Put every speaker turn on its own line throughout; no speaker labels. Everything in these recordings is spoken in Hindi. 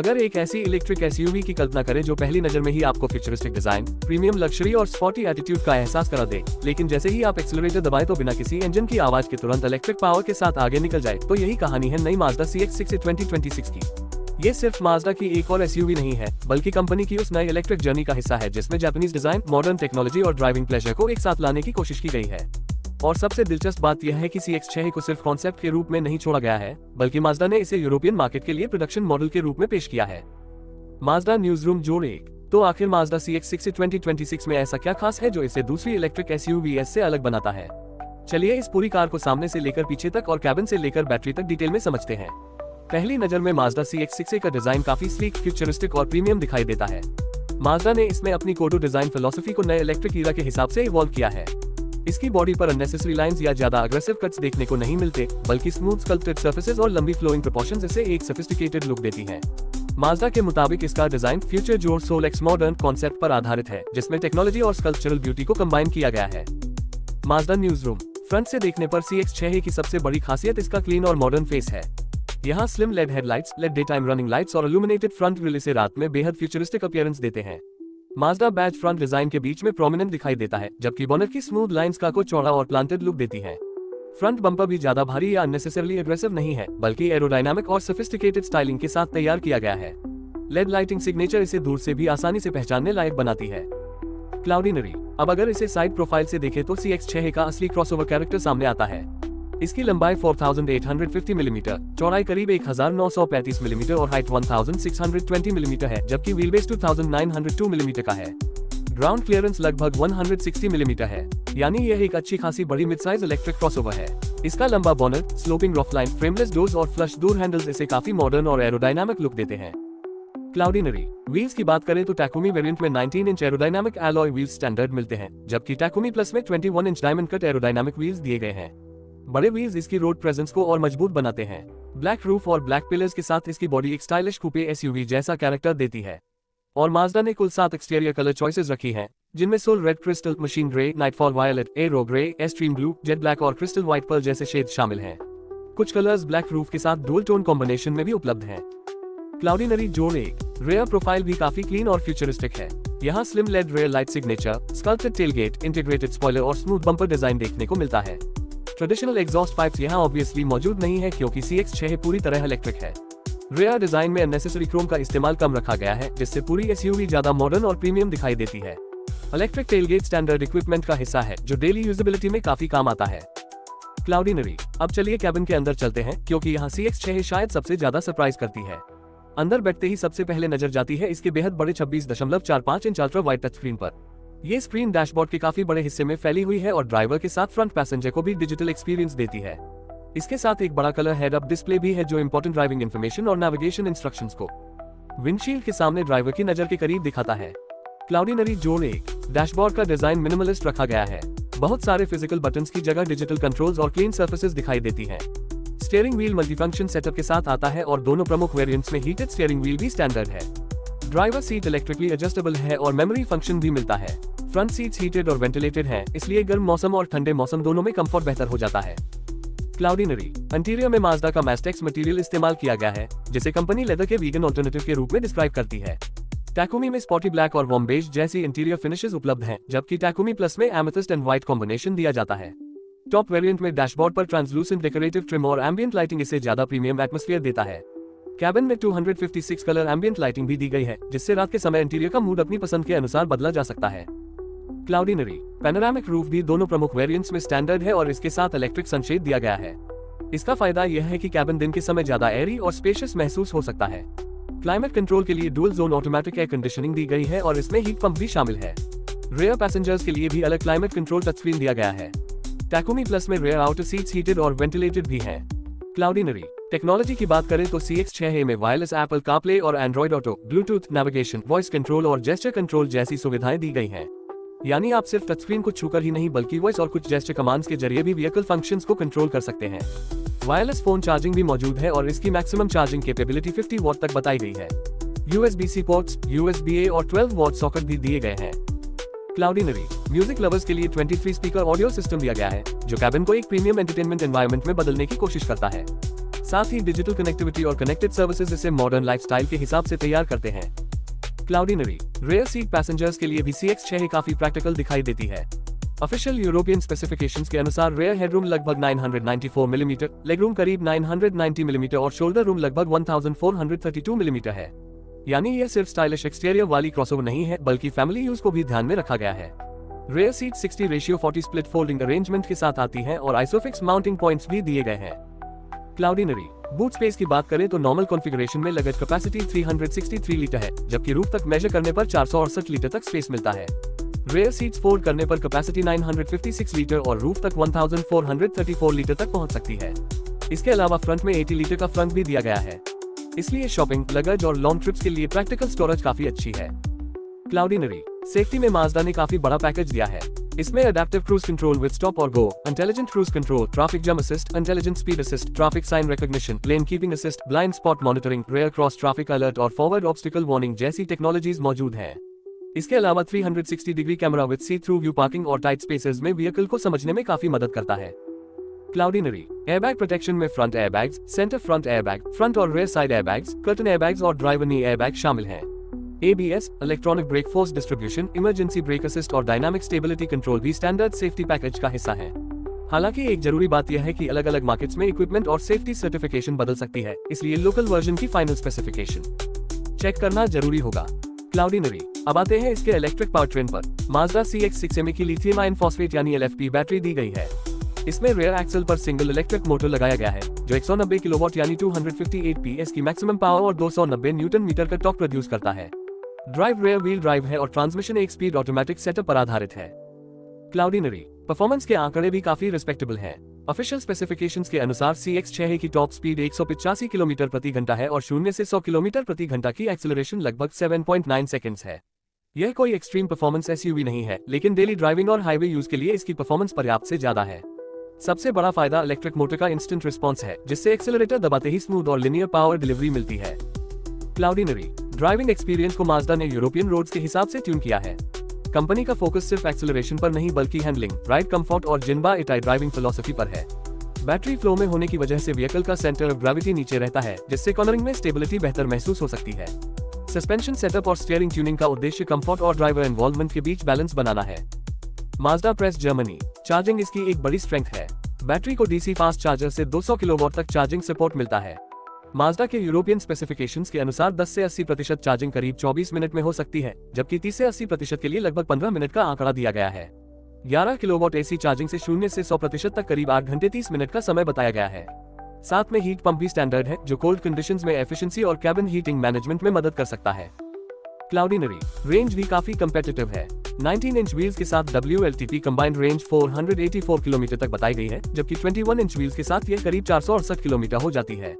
अगर एक ऐसी इलेक्ट्रिक एसयूवी की कल्पना करें जो पहली नजर में ही आपको फ्यूचरिस्टिक डिजाइन, प्रीमियम लग्जरी और स्पॉटी एटीट्यूड का एहसास करा दे, लेकिन जैसे ही आप एक्सीलरेटर दबाएं तो बिना किसी इंजन की आवाज के तुरंत इलेक्ट्रिक पावर के साथ आगे निकल जाए, तो यही कहानी है नई माज़दा CX-6 2026 की। ये सिर्फ माज़दा की एक और एसयूवी नहीं है, बल्कि कंपनी की उस नई इलेक्ट्रिक जर्नी का हिस्सा है जिसमें जापानीज डिजाइन, मॉडर्न टेक्नोलॉजी और ड्राइविंग प्लेजर को एक साथ लाने की कोशिश की गई है। और सबसे दिलचस्प बात यह है कि CX-6 को सिर्फ कॉन्सेप्ट के रूप में नहीं छोड़ा गया है, बल्कि माज़दा ने इसे यूरोपियन मार्केट के लिए प्रोडक्शन मॉडल के रूप में पेश किया है। माज़दा न्यूज रूम जोड़ 1। तो आखिर माज़दा CX-6 2026 में ऐसा क्या खास है जो इसे दूसरी इलेक्ट्रिक एसयूवी से अलग बनाता है? चलिए इस पूरी कार को सामने से लेकर पीछे तक और कैबिन से लेकर बैटरी तक डिटेल में समझते हैं। पहली नजर में माज़दा CX-6 का डिजाइन काफी स्लीक, फ्यूचरिस्टिक और प्रीमियम दिखाई देता है। माज़दा ने इसमें अपनी कोडो डिजाइन फिलॉसफी को नए इलेक्ट्रिक ईरा के हिसाब से इवॉल्व किया है। इसकी बॉडी पर अननेसेसरी लाइंस या ज्यादा अग्रेसिव कट्स देखने को नहीं मिलते, बल्कि स्मूथ स्कल्प्टेड सर्फेसेस और लंबी फ्लोइंग प्रोपोर्शंस इसे एक सोफिस्टिकेटेड लुक देती हैं। माज़दा के मुताबिक इसका डिजाइन फ्यूचर जोर सोल एक्स मॉडर्न कॉन्सेप्ट पर आधारित है, जिसमें टेक्नोलॉजी और स्कल्पचरल ब्यूटी को कंबाइन किया गया है। Mazda news room. फ्रंट से देखने पर CX-6 की सबसे बड़ी खासियत इसका क्लीन और मॉडर्न फेस है। यहाँ slim LED headlights, LED day time running lights और इल्यूमिनेटेड फ्रंट ग्रिल इसे रात में बेहद फ्यूचरिस्टिक अपीयरेंस देते हैं। माज़दा बैज फ्रंट डिजाइन के बीच में प्रोमिनेंट दिखाई देता है, जबकि बोनट की स्मूथ लाइंस का को चौड़ा और प्लांटेड लुक देती है। फ्रंट बम्पर भी ज्यादा भारी या अननेसेसरली एग्रेसिव नहीं है, बल्कि एरोडायनामिक और सोफिस्टिकेटेड स्टाइलिंग के साथ तैयार किया गया है। लेड लाइटिंग सिग्नेचर इसे दूर से भी आसानी से पहचानने लायक बनाती है। क्लाउडिनरी। अब अगर इसे साइड प्रोफाइल से देखें तो CX-6 का असली क्रॉसओवर कैरेक्टर सामने आता है। इसकी लंबाई 4850 मिलीमीटर, चौड़ाई करीब 1935 मिलीमीटर और हाइट 1620 मिलीमीटर है, जबकि व्हीलबेस 2902 मिलीमीटर का है। ग्राउंड क्लियरेंस लगभग 160 मिलीमीटर है, यानी यह एक अच्छी खासी बड़ी मिड साइज इलेक्ट्रिक क्रॉसओवर है। इसका लंबा बोनट, स्लोपिंग रॉफलाइन, फ्रेमलेस डोर्स और फ्लश डोर हैंडल्स इसे काफी मॉडर्न और एरोडायनामिक लुक देते हैं। क्लाउडिनरी। व्हील्स की बात करें तो टैकुमी वेरिएंट में 19 inch aerodynamic alloy wheels standard मिलते हैं, जबकि टैकुमी प्लस में 21 inch diamond cut aerodynamic wheels दिए गए हैं। बड़े व्हील्स इसकी रोड प्रेजेंस को और मजबूत बनाते हैं। ब्लैक रूफ और ब्लैक पिलर्स के साथ इसकी बॉडी एक स्टाइलिश कूपे एसयूवी जैसा कैरेक्टर देती है। और माज़दा ने कुल 7 एक्सटीरियर कलर चॉइसेस रखी हैं, जिनमें soul red, crystal, machine grey, nightfall violet, aero grey, extreme blue, jet black और क्रिस्टल व्हाइट पर्ल जैसे शेड शामिल हैं। कुछ कलर्स ब्लैक रूफ के साथ डुअल टोन कॉम्बिनेशन में भी उपलब्ध हैं। क्लाउडिनरी जोड़ 1। रेयर प्रोफाइल भी काफी क्लीन और फ्यूचरिस्टिक है। यहाँ slim LED rear light signature, sculpted tailgate, integrated spoiler और स्मूथ बम्पर डिजाइन देखने को मिलता है। ट्रेडिशनल एग्जॉस्ट पाइप्स यहाँ ऑब्वियसली मौजूद नहीं है, क्योंकि CX-6 पूरी तरह इलेक्ट्रिक है। रेयर डिजाइन में अननेसेसरी क्रोम का इस्तेमाल कम रखा गया है, जिससे पूरी एसयूवी ज्यादा मॉडर्न और प्रीमियम दिखाई देती है। इलेक्ट्रिक टेलगेट स्टैंडर्ड इक्विपमेंट का हिस्सा है, जो डेली यूजेबिलिटी में काफी काम आता है। क्लाउडिनरी। अब चलिए कैबिन के अंदर चलते हैं, क्योंकि यहाँ CX-6 शायद सबसे ज्यादा सरप्राइज करती है। अंदर बैठते ही सबसे पहले नजर जाती है इसके बेहद बड़े 26.45 inch ultra wide touch screen पर। ये स्क्रीन डैशबोर्ड के काफी बड़े हिस्से में फैली हुई है और ड्राइवर के साथ फ्रंट पैसेंजर को भी डिजिटल एक्सपीरियंस देती है। इसके साथ एक बड़ा कलर हेड अप डिस्प्ले भी है, जो इंपॉर्टेंट ड्राइविंग इंफॉर्मेशन और नेविगेशन इंस्ट्रक्शंस को विंडशील्ड के सामने ड्राइवर की नजर के करीब दिखाता है। क्लाउडिनरी जोड़ 1। डैशबोर्ड का डिजाइन मिनिमलिस्ट रखा गया है। बहुत सारे फिजिकल बटन्स की जगह डिजिटल कंट्रोल्स और क्लीन सर्फेसेस दिखाई देती हैं। स्टीयरिंग व्हील मल्टीफंक्शन सेटअप के साथ आता है और दोनों प्रमुख वेरिएंट्स में हीटेड स्टीयरिंग व्हील भी स्टैंडर्ड है। ड्राइवर सीट इलेक्ट्रिकली एडजस्टेबल है और मेमोरी फंक्शन भी मिलता है। फ्रंट सीट्स हीटेड और वेंटिलेटेड हैं, इसलिए गर्म मौसम और ठंडे मौसम दोनों में कंफर्ट बेहतर हो जाता है। क्लाउडिनरी। इंटीरियर में माज़दा का मैस्टेक्स मटेरियल इस्तेमाल किया गया है, जिसे कंपनी लेदर के वीगन ऑल्टरनेटिव के रूप में डिस्क्राइब करती है। टैकुमी में स्पॉटी ब्लैक और वार्म बेज जैसी इंटीरियर फिनिशेस उपलब्ध हैं, जबकि टैकुमी प्लस में एमेथिस्ट एंड व्हाइट कॉम्बिनेशन दिया जाता है। टॉप वेरिएंट में डैशबोर्ड पर ट्रांसलूसेंट डेकोरेटिव ट्रिम और एम्बिएंट लाइटिंग इसे ज्यादा प्रीमियम एटमॉस्फेयर देता है। कैबिन में 256 कलर एम्बिएंट लाइटिंग भी दी गई है, जिससे रात के समय इंटीरियर का मूड अपनी पसंद के अनुसार बदला जा सकता है। क्लाउडिनरी। पैनोरामिक रूफ भी दोनों प्रमुख वेरिएंट्स में स्टैंडर्ड है और इसके साथ इलेक्ट्रिक सनशेड दिया गया है। इसका फायदा यह है कि कैबिन दिन के समय ज्यादा एयरी और स्पेशियस महसूस हो सकता है। क्लाइमेट कंट्रोल के लिए dual zone automatic air conditioning दी गई है और इसमें हीट पंप भी शामिल है। रेयर पैसेंजर्स के लिए भी अलग क्लाइमेट कंट्रोल टच स्क्रीन दिया गया है। टैकुमी प्लस में रेयर आउटर सीट्स हीटेड और वेंटिलेटेड भी हैं। क्लाउडिनरी। टेक्नोलॉजी की बात करें तो CX-6 में वायरलेस एप्पल कारप्ले और Android auto, Bluetooth, navigation, voice control और जेस्चर कंट्रोल जैसी सुविधाएं दी गई हैं। यानी आप सिर्फ टच स्क्रीन को छूकर ही नहीं, बल्कि वॉइस और कुछ जेस्चर कमांड्स के जरिए भी व्हीकल फंक्शंस को कंट्रोल कर सकते हैं। वायरलेस फोन चार्जिंग भी मौजूद है और इसकी मैक्सिमम चार्जिंग कैपेबिलिटी 50 वॉट तक बताई गई है। USB-C पोर्ट्स, USB-A और 12 वॉट सॉकेट भी दिए गए हैं। क्लाउडिनरी। म्यूजिक लवर्स के लिए 23 स्पीकर ऑडियो सिस्टम दिया गया है, जो कैबिन को एक प्रीमियम एंटरटेनमेंट एनवायरनमेंट में बदलने की कोशिश करता है। साथ ही डिजिटल कनेक्टिविटी और कनेक्टेड सर्विसेज इसे मॉडर्न लाइफस्टाइल के हिसाब से तैयार करते हैं। क्लाउडिनरी रेयर सीट पैसेंजर्स के लिए भी CX-6 काफी प्रैक्टिकल दिखाई देती है। ऑफिशियल यूरोपियन स्पेसिफिकेशंस के अनुसार रेयर हेडरूम लगभग 994 मिलीमीटर, लेगरूम करीब 990 मिलीमीटर और शोल्डर रूम लगभग 1432 मिलीमीटर है। यानी यह सिर्फ स्टाइलिश एक्सटीरियर वाली क्रॉसओवर नहीं है, बल्कि फैमिली यूज को भी ध्यान में रखा गया है। Rare seat 60:40 split folding arrangement के साथ आती है और आइसोफिक्स माउंटिंग पॉइंट्स भी दिए गए हैं। क्लाउडिनरी बूट स्पेस की बात करें तो नॉर्मल कॉन्फ़िगरेशन में लगत कैपेसिटी 363 लीटर है, जबकि रूफ तक मेजर करने पर 468 लीटर तक स्पेस मिलता है। रेयर सीट्स फोल्ड करने पर कैपेसिटी 956 लीटर और रूफ तक 1434 लीटर तक पहुंच सकती है। इसके अलावा फ्रंट में 80 लीटर का फ्रंट भी दिया गया है, इसलिए शॉपिंग, लगेज और लॉन्ग ट्रिप्स के लिए प्रैक्टिकल स्टोरेज काफी अच्छी है। क्लाउडिनरी सेफ्टी में माज़दा ने काफी बड़ा पैकेज दिया है। इसमें adaptive cruise control with stop और go, intelligent cruise control, traffic jam assist, intelligent speed assist, traffic sign recognition, lane keeping assist, blind spot monitoring, rear cross traffic alert और फॉरवर्ड ऑब्स्टिकल वार्निंग जैसी टेक्नोलॉजीज मौजूद हैं। इसके अलावा 360 degree camera with see through view parking और टाइट स्पेसेस में व्हीकल को समझने में काफी मदद करता है। क्लाउडिनरी एयरबैग प्रोटेक्शन में front airbags, centre front airbag, front और rear side airbags, curtain airbags और ड्राइवर नी एयरबैग शामिल हैं। ABS, electronic brake force distribution, emergency brake assist और डायनामिक स्टेबिलिटी कंट्रोल भी स्टैंडर्ड सेफ्टी पैकेज का हिस्सा है। हालांकि एक जरूरी बात यह है कि अलग अलग मार्केट्स में इक्विपमेंट और सेफ्टी सर्टिफिकेशन बदल सकती है, इसलिए लोकल वर्जन की फाइनल स्पेसिफिकेशन चेक करना जरूरी होगा। क्लाउडिनरी अब आते हैं इसके इलेक्ट्रिक पावर ट्रेन पर। माज़दा CX-6 की लिथियम आयन फॉस्फेट यानी LFP बैटरी दी गई है। इसमें रेयर एक्सल पर सिंगल इलेक्ट्रिक मोटर लगाया गया है, जो 190 किलोवाट यानी 258 PS की मैक्सिमम पावर और 290 न्यूटन मीटर का टॉर्क प्रोड्यूस करता है। ड्राइव रेयर व्हील ड्राइव है और ट्रांसमिशन एक स्पीड ऑटोमेटिक सेटअप पर आधारित है। क्लाउडिनरी परफॉर्मेंस के आंकड़े भी काफी रिस्पेक्टेबल हैं। ऑफिशियल स्पेसिफिकेशंस के अनुसार CX-6 की टॉप स्पीड 185 किलोमीटर प्रति घंटा है और 0 से 100 किलोमीटर प्रति घंटा की एक्सेलरेशन लगभग 7.9 सेकंड्स है। यह कोई एक्सट्रीम परफॉर्मेंस SUV नहीं है, लेकिन डेली ड्राइविंग और हाईवे यूज के लिए इसकी परफॉर्मेंस पर्याप्त से ज्यादा है। सबसे बड़ा फायदा इलेक्ट्रिक मोटर का इंस्टेंट रिस्पॉन्स है, जिससे एक्सेलरेटर दबाते ही स्मूथ और लिनियर पावर डिलीवरी मिलती है। क्लाउडिनरी ड्राइविंग एक्सपीरियंस को माज़दा ने यूरोपियन रोड्स के हिसाब से ट्यून किया है। कंपनी का फोकस सिर्फ एक्सेलरेशन पर नहीं बल्कि हैंडलिंग, राइड कंफर्ट और जिनबा इटाई ड्राइविंग फिलॉसफी पर है। बैटरी फ्लो में होने की वजह से व्हीकल का सेंटर ऑफ ग्रेविटी नीचे रहता है, जिससे कॉर्नरिंग में स्टेबिलिटी बेहतर महसूस हो सकती है। सस्पेंशन सेटअप और स्टीयरिंग ट्यूनिंग का उद्देश्य कंफर्ट और ड्राइवर इन्वॉल्वमेंट के बीच बैलेंस बनाना है। माज़दा प्रेस जर्मनी चार्जिंग इसकी एक बड़ी स्ट्रेंथ है। बैटरी को DC फास्ट चार्जर से 200 किलोवाट तक चार्जिंग सपोर्ट मिलता है। माज़दा के यूरोपियन स्पेसिफिकेशंस के अनुसार 10 से 80% चार्जिंग करीब 24 मिनट में हो सकती है, जबकि 30 से 80% के लिए लगभग 15 मिनट का आंकड़ा दिया गया है। 11 किलोवाट AC चार्जिंग से 0 से 100% तक करीब 8 घंटे 30 मिनट का समय बताया गया है। साथ में हीट पंप भी स्टैंडर्ड है, जो कोल्ड कंडीशंस में एफिशिएंसी और कैबिन हीटिंग मैनेजमेंट में मदद कर सकता है। क्लाउडिनरी रेंज भी काफी कंपेटिटिव है। 19 इंच व्हील्स के साथ WLTP कंबाइंड रेंज 484 किलोमीटर तक बताई गई है, जबकि 21 इंच व्हील्स के साथ यह करीब 468 किलोमीटर हो जाती है।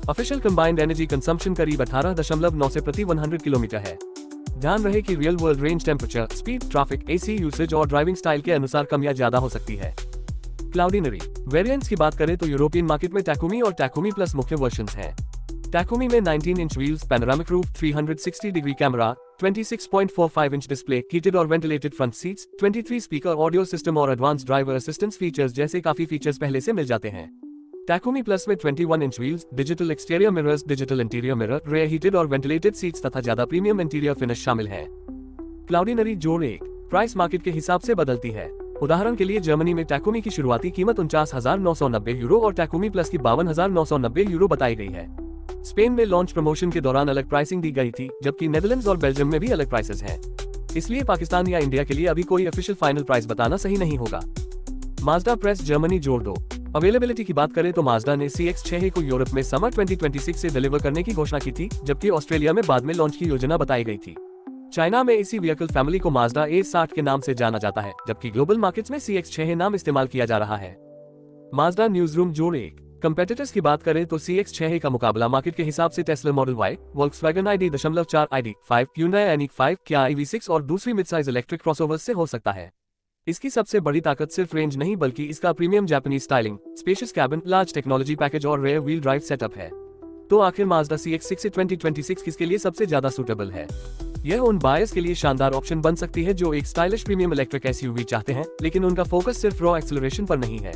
ऑफिशियल कंबाइंड एनर्जी कंजम्पशन करीब 18.9 से प्रति 100 किलोमीटर है। ध्यान रहे कि real world range temperature, speed, traffic, AC usage और ड्राइविंग स्टाइल के अनुसार कम या ज्यादा हो सकती है। क्लाउडिनरी वेरिएंट्स की बात करें तो यूरोपियन मार्केट में टैकोमी और टैकोमी प्लस मुख्य वर्जन्स हैं। टैकोमी में 19 inch wheels, panoramic roof, 360 degree camera, 26.45 inch display, heated और ventilated front seats, 23 speaker audio system और एडवांस ड्राइवर असिस्टेंस फीचर्स जैसे काफी फीचर्स पहले से मिल जाते हैं। टैकोमी प्लस में 21 inch wheels, digital exterior mirrors, digital interior mirror, rear heated और वेंटिलेटेड सीट्स तथा ज्यादा प्रीमियम इंटीरियर फिनिश शामिल है। क्लाउडिनरी जोड़ एक प्राइस मार्केट के हिसाब से बदलती है। उदाहरण के लिए जर्मनी में टैकोमी की शुरुआती कीमत 49,990 यूरो और टैकोमी प्लस की 52,990 यूरो बताई गई है। स्पेन में लॉन्च प्रमोशन के दौरान अलग प्राइसिंग दी गई थी, जबकि नेदरलैंड्स और बेल्जियम में भी अलग प्राइसेस हैं। इसलिए पाकिस्तान या इंडिया के लिए अभी कोई ऑफिशियल फाइनल प्राइस बताना सही नहीं होगा। माज़दा प्रेस जर्मनी जोड़ दो। अवेलेबिलिटी की बात करें तो माज़दा ने CX-6 को यूरोप में समर 2026 से डिलीवर करने की घोषणा की थी, जबकि ऑस्ट्रेलिया में बाद में लॉन्च की योजना बताई गई थी। चाइना में इसी व्हीकल फैमिली को माज़दा A60 के नाम से जाना जाता है, जबकि ग्लोबल मार्केट्स में CX-6 नाम इस्तेमाल किया जा रहा है। माज़दा न्यूज रूम जोड़ एक कंपेटिटर्स की बात करें तो CX-6 का मुकाबला मार्केट के हिसाब से Tesla model Y, Volkswagen ID.4 ID.5, Hyundai ioniq 5, Kia EV6 और दूसरी मिड साइज इलेक्ट्रिक क्रॉसओवर्स से हो सकता है। इसकी सबसे बड़ी ताकत सिर्फ रेंज नहीं बल्कि इसका premium Japanese styling, spacious cabin, large technology package और रेयर व्हील ड्राइव सेटअप है। तो आखिर माज़दा CX-6 से 2026 किसके लिए सबसे ज्यादा सूटेबल है? यह उन बायर्स के लिए शानदार ऑप्शन बन सकती है जो एक स्टाइलिश प्रीमियम इलेक्ट्रिक SUV चाहते हैं, लेकिन उनका फोकस सिर्फ रॉ एक्सेलरेशन पर नहीं है।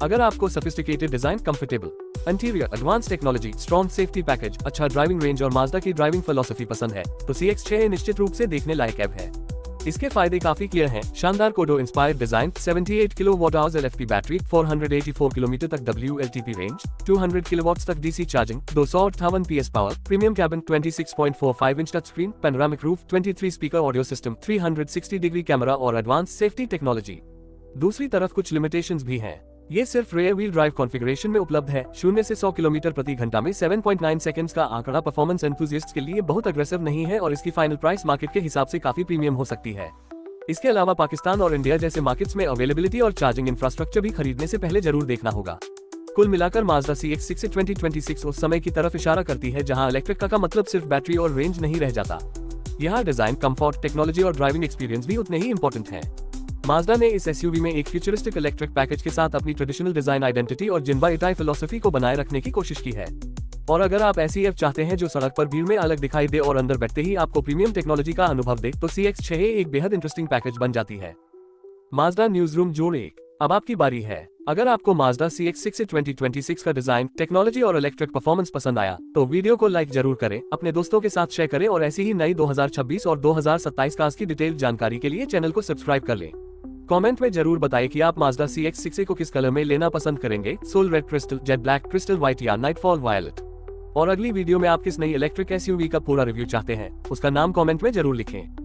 अगर आपको sophisticated design, comfortable interior, advance technology, strong safety package, अच्छा ड्राइविंग रेंज और माज़दा की ड्राइविंग फिलॉसफी पसंद है तो CX-6A निश्चित रूप से देखने लायक एव है। इसके फायदे काफी क्लियर हैं। शानदार Kodo inspired design, 78 kWh LFP battery, 484 kilometre तक WLTP रेंज, 200 किलोवाट्स तक DC charging, 258 PS power, premium cabin, 26.45 inch touch screen, panoramic roof, 23 speaker audio system, 360 degree camera और एडवांस सेफ्टी टेक्नोलॉजी। दूसरी तरफ कुछ लिमिटेशंस भी हैं। ये सिर्फ रेयर व्हील ड्राइव कॉन्फ़िगरेशन में उपलब्ध है। 0 से 100 किलोमीटर प्रति घंटा में 7.9 सेकंड्स का आंकड़ा परफॉर्मेंस एंथुसियास्ट्स के लिए बहुत अग्रेसिव नहीं है और इसकी फाइनल प्राइस मार्केट के हिसाब से काफी प्रीमियम हो सकती है। इसके अलावा पाकिस्तान और इंडिया जैसे मार्केट्स में अवेलेबिलिटी और चार्जिंग इंफ्रास्ट्रक्चर भी खरीदने से पहले जरूर देखना होगा। कुल मिलाकर माज़दा CX-6 2026 उस समय की तरफ इशारा करती है जहां इलेक्ट्रिक का मतलब सिर्फ बैटरी और रेंज नहीं रह जाता। यहाँ डिजाइन, कंफर्ट, टेक्नोलॉजी और ड्राइविंग एक्सपीरियंस भी उतने ही इंपॉर्टेंट हैं। माज़दा ने इस SUV में एक फ्यूचरिस्टिक इलेक्ट्रिक पैकेज के साथ अपनी ट्रेडिशनल डिजाइन आइडेंटिटी और जिन्बा इटाई फिलॉसफी को बनाए रखने की कोशिश की है। और अगर आप ऐसी एफ चाहते हैं जो सड़क पर भीड़ में अलग दिखाई दे और अंदर बैठते ही आपको प्रीमियम टेक्नोलॉजी का अनुभव दे तो CX-6A एक बेहद इंटरेस्टिंग पैकेज बन जाती है। माज़दा न्यूज रूम जोड़ 1। अब आपकी बारी है। अगर आपको माज़दा CX-6 2026 का डिजाइन, टेक्नोलॉजी और इलेक्ट्रिक परफॉर्मेंस पसंद आया तो वीडियो को लाइक जरूर करें, अपने दोस्तों के साथ शेयर करें और ऐसी ही नई 2026 और 2027 कार्स की डिटेल जानकारी के लिए चैनल को सब्सक्राइब कर लें। कमेंट में जरूर बताएं कि आप माज़दा CX-6A को किस कलर में लेना पसंद करेंगे, soul red crystal, jet black, crystal white या नाइटफॉल वायलेट। और अगली वीडियो में आप किस नई इलेक्ट्रिक SUV का पूरा रिव्यू चाहते हैं उसका नाम कमेंट में जरूर लिखें।